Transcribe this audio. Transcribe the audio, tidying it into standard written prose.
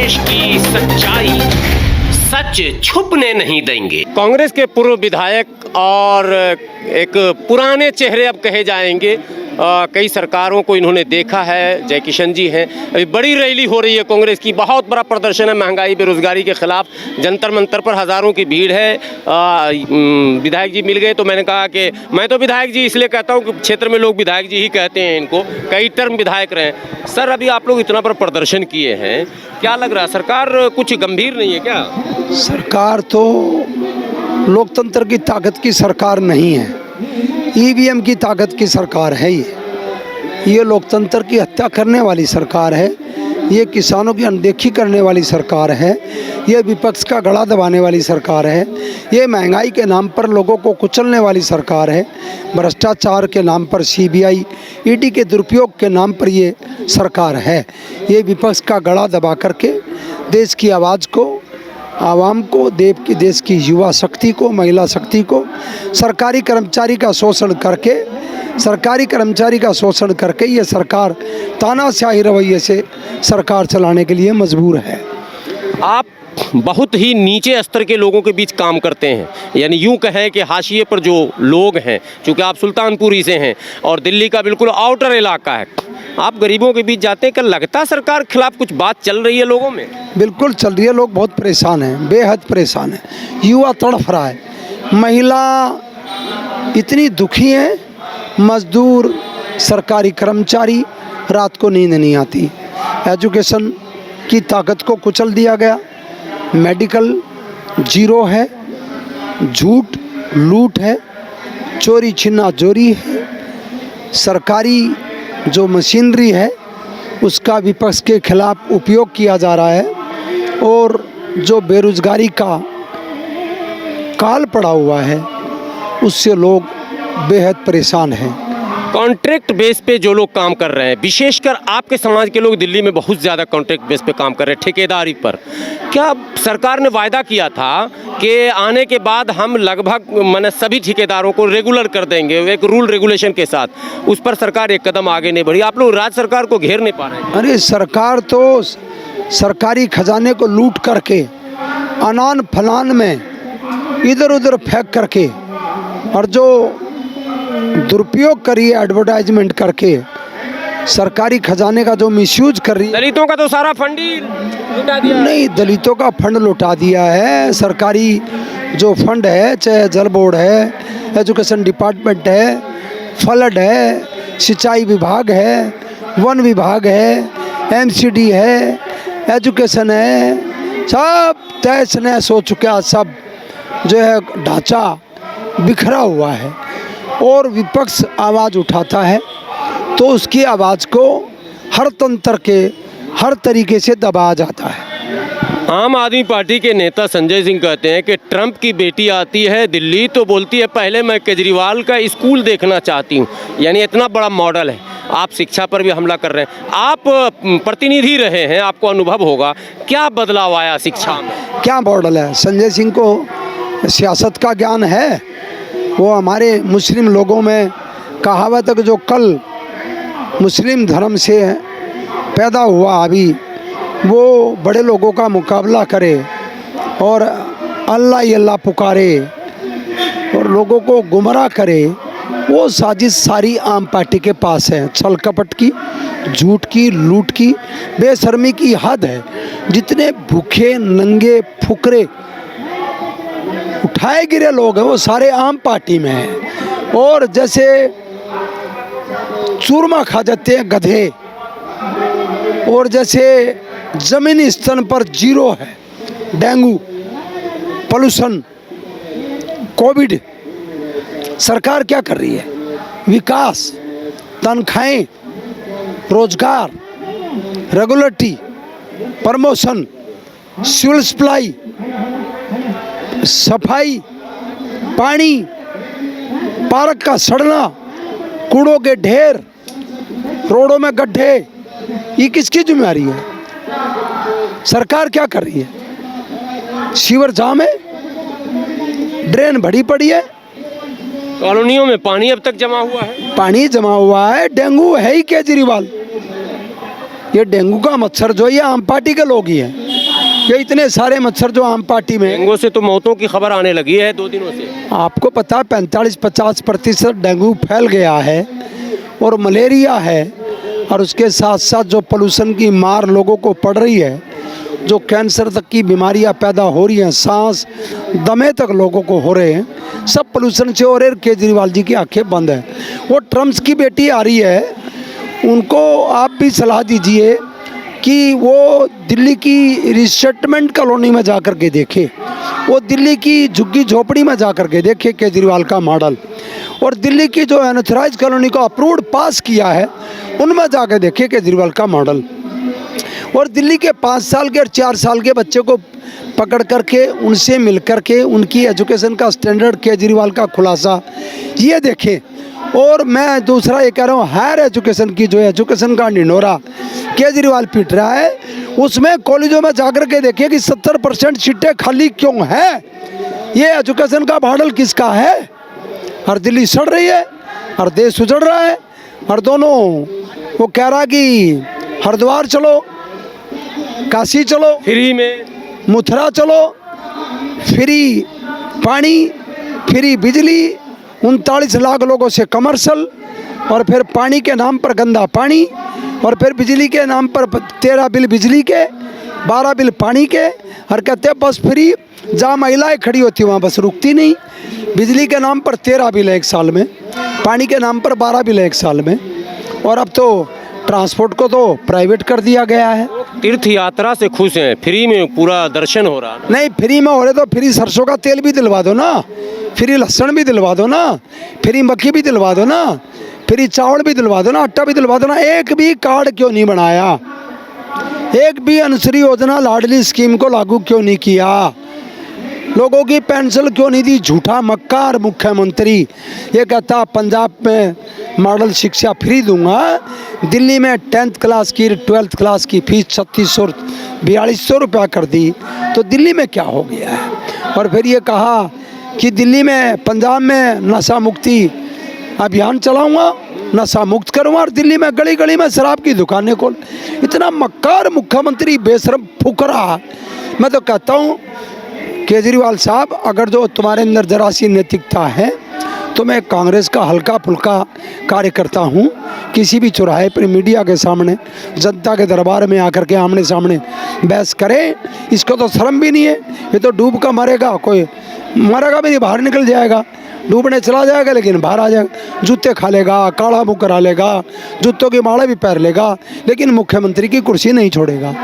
देश की सच्चाई सच छुपने नहीं देंगे। कांग्रेस के पूर्व विधायक और एक पुराने चेहरे अब कहे जाएंगे, कई सरकारों को इन्होंने देखा है। जय किशन जी हैं। अभी बड़ी रैली हो रही है कांग्रेस की, बहुत बड़ा प्रदर्शन है महंगाई बेरोजगारी के खिलाफ। जंतर मंतर पर हज़ारों की भीड़ है। विधायक जी मिल गए तो मैंने कहा कि मैं तो विधायक जी इसलिए कहता हूँ कि क्षेत्र में लोग विधायक जी ही कहते हैं इनको, कई टर्म विधायक रहे। सर, अभी आप लोग इतना बड़ा प्रदर्शन किए हैं, क्या लग रहा है सरकार कुछ गंभीर नहीं है क्या? सरकार तो लोकतंत्र की ताकत की सरकार नहीं है, ईवीएम की ताकत की सरकार है। ये लोकतंत्र की हत्या करने वाली सरकार है, ये किसानों की अनदेखी करने वाली सरकार है, ये विपक्ष का गला दबाने वाली सरकार है, ये महंगाई के नाम पर लोगों को कुचलने वाली सरकार है, भ्रष्टाचार के नाम पर सीबीआई ईडी के दुरुपयोग के नाम पर ये सरकार है। ये विपक्ष का गला दबा करके देश की आवाज़ को, आवाम को, देश की युवा शक्ति को, महिला शक्ति को सरकारी कर्मचारी का शोषण करके ये सरकार तानाशाही रवैये से सरकार चलाने के लिए मजबूर है। आप बहुत ही नीचे स्तर के लोगों के बीच काम करते हैं, यानी यूं कहें कि हाशिए पर जो लोग हैं, चूँकि आप सुल्तानपुरी से हैं और दिल्ली का बिल्कुल आउटर इलाका है, आप गरीबों के बीच जाते हैं। क्या लगता है सरकार के खिलाफ कुछ बात चल रही है लोगों में? बिल्कुल चल रही है, लोग बहुत परेशान हैं, बेहद परेशान हैं। युवा तड़फ रहा है, महिला इतनी दुखी है, मजदूर, सरकारी कर्मचारी, रात को नींद नहीं आती। एजुकेशन की ताकत को कुचल दिया गया, मेडिकल जीरो है, झूठ लूट है, चोरी छिन्ना चोरी है, सरकारी जो मशीनरी है उसका विपक्ष के खिलाफ उपयोग किया जा रहा है, और जो बेरोजगारी का काल पड़ा हुआ है उससे लोग बेहद परेशान हैं। कॉन्ट्रैक्ट बेस पे जो लोग काम कर रहे हैं, विशेषकर आपके समाज के लोग दिल्ली में बहुत ज़्यादा कॉन्ट्रैक्ट बेस पे काम कर रहे हैं, ठेकेदारी पर। क्या सरकार ने वायदा किया था कि आने के बाद हम लगभग माने सभी ठेकेदारों को रेगुलर कर देंगे एक रूल रेगुलेशन के साथ, उस पर सरकार एक कदम आगे नहीं बढ़ी। आप लोग राज्य सरकार को घेर नहीं पा रहे हैं? अरे सरकार तो सरकारी खजाने को लूट करके अनान फलान में इधर उधर फेंक करके, और जो दुरुपयोग करी है एडवर्टाइजमेंट करके, सरकारी खजाने का जो मिसयूज कर रही है। दलितों का तो सारा फंड ही लुटा दिया। नहीं, दलितों का फंड लुटा दिया है। सरकारी जो फंड है, चाहे जल बोर्ड है, एजुकेशन डिपार्टमेंट है, फ्लड है, सिंचाई विभाग है, वन विभाग है, एमसीडी है, एजुकेशन है, सब तहस नहस हो चुका। सब जो है ढांचा बिखरा हुआ है, और विपक्ष आवाज़ उठाता है तो उसकी आवाज़ को हर तंत्र के हर तरीके से दबाया जाता है। आम आदमी पार्टी के नेता संजय सिंह कहते हैं कि ट्रंप की बेटी आती है दिल्ली तो बोलती है पहले मैं केजरीवाल का स्कूल देखना चाहती हूँ, यानी इतना बड़ा मॉडल है। आप शिक्षा पर भी हमला कर रहे हैं, आप प्रतिनिधि रहे हैं, आपको अनुभव होगा, क्या बदलाव आया शिक्षा में? क्या मॉडल है? संजय सिंह को सियासत का ज्ञान है। वो हमारे मुस्लिम लोगों में कहावत है कि जो कल मुस्लिम धर्म से पैदा हुआ, अभी वो बड़े लोगों का मुकाबला करे और अल्लाह ही अल्लाह पुकारे और लोगों को गुमराह करे, वो साजिश सारी आम पार्टी के पास है। छल कपट की, झूठ की, लूट की, बेशर्मी की हद है। जितने भूखे नंगे फुकरे उठाए गिरे लोग हैं वो सारे आम पार्टी में हैं, और जैसे चूरमा खा जाते हैं गधे, और जैसे जमीनी स्तर पर जीरो है, डेंगू, पोल्यूशन, कोविड। सरकार क्या कर रही है? विकास, तनख्वाहें, रोजगार, रेगुलेटरी, प्रमोशन, सिविल सप्लाई, सफाई, पानी, पार्क का सड़ना, कूड़ों के ढेर, रोडों में गड्ढे, ये किसकी जिम्मेदारी है? सरकार क्या कर रही है? सीवर जाम है, ड्रेन भरी पड़ी है, कॉलोनियों में पानी अब तक जमा हुआ है, पानी जमा हुआ है, डेंगू है ही केजरीवाल। ये डेंगू का मच्छर जो है आम पार्टी के लोग ही हैं। ये इतने सारे मच्छर जो आम पार्टी में, डेंगू से तो मौतों की खबर आने लगी है 2 दिनों से। आपको पता है 45-50% डेंगू फैल गया है और मलेरिया है, और उसके साथ साथ जो पोल्यूशन की मार लोगों को पड़ रही है, जो कैंसर तक की बीमारियां पैदा हो रही हैं, सांस दमे तक लोगों को हो रहे हैं, सब पोल्यूशन से। और केजरीवाल जी की आंखें बंद है। वो ट्रम्प की बेटी आ रही है, उनको आप भी सलाह दीजिए कि वो दिल्ली की रिसेटलमेंट कॉलोनी में जा कर के देखे, वो दिल्ली की झुग्गी झोपड़ी में जा कर के देखे केजरीवाल का मॉडल, और दिल्ली की जो अनऑथराइज्ड कॉलोनी को अप्रूव्ड पास किया है उनमें जाकर देखे केजरीवाल का मॉडल। और दिल्ली के 5 साल के और 4 साल के बच्चे को पकड़ करके उनसे मिल करके उनकी एजुकेशन का स्टैंडर्ड केजरीवाल का खुलासा ये देखें। और मैं दूसरा ये कह रहा हूँ, हायर एजुकेशन की जो एजुकेशन का ढिंढोरा केजरीवाल पीट रहा है, उसमें कॉलेजों में जाकर के देखिए कि 70% सीटें खाली क्यों हैं। ये एजुकेशन का मॉडल किसका है? और दिल्ली सड़ रही है और देश उजड़ रहा है। और दोनों वो कह रहा कि हरिद्वार चलो, काशी चलो, फ्री में मथुरा चलो, फ्री पानी, फ्री बिजली, 39 लाख लोगों से कमर्शियल, और फिर पानी के नाम पर गंदा पानी, और फिर बिजली के नाम पर 13 बिल बिजली के, 12 बिल पानी के, और कहते हैं बस फ्री। जहाँ महिलाएं खड़ी होती वहाँ बस रुकती नहीं। बिजली के नाम पर 13 बिल है 1 साल में, पानी के नाम पर 12 बिल है 1 साल में, और अब तो ट्रांसपोर्ट को तो प्राइवेट कर दिया गया है। तीर्थ यात्रा से खुश हैं, फ्री में पूरा दर्शन हो रहा। नहीं, फ्री में हो रहे तो फ्री सरसों का तेल भी दिलवा दो ना, फ्री लहसुन भी दिलवा दो ना, फ्री मक्खी भी दिलवा दो ना, फ्री चावल भी दिलवा दो ना, आटा भी दिलवा दो ना। एक भी कार्ड क्यों नहीं बनाया? एक भी अनुश्री योजना लाडली स्कीम को लागू क्यों नहीं किया? लोगों की पेंशन क्यों नहीं दी? झूठा मक्कार मुख्यमंत्री ये कहता पंजाब में मॉडल शिक्षा फ्री दूंगा, दिल्ली में 10th क्लास की 12th क्लास की फीस 3600-4200 रुपया कर दी, तो दिल्ली में क्या हो गया है? और फिर ये कहा कि दिल्ली में पंजाब में नशा मुक्ति अभियान चलाऊंगा, नशा मुक्त करूँगा, और दिल्ली में गली गली में शराब की दुकानें खोल। इतना मक्कार मुख्यमंत्री, बेशरम फुकरा। मैं तो कहता हूँ केजरीवाल साहब, अगर जो तुम्हारे अंदर जरा सी नैतिकता है तो मैं कांग्रेस का हल्का फुल्का कार्यकर्ता हूँ, किसी भी चौराहे पर मीडिया के सामने जनता के दरबार में आकर के आमने सामने बहस करे, इसको तो शर्म भी नहीं है। ये तो डूब का मरेगा, कोई मरेगा भी नहीं, बाहर निकल जाएगा, डूबने चला जाएगा लेकिन बाहर आ जाएगा, जूते खा लेगा, काला मुँह करा लेगा, जूतों की माला भी पहन लेगा, लेकिन मुख्यमंत्री की कुर्सी नहीं छोड़ेगा।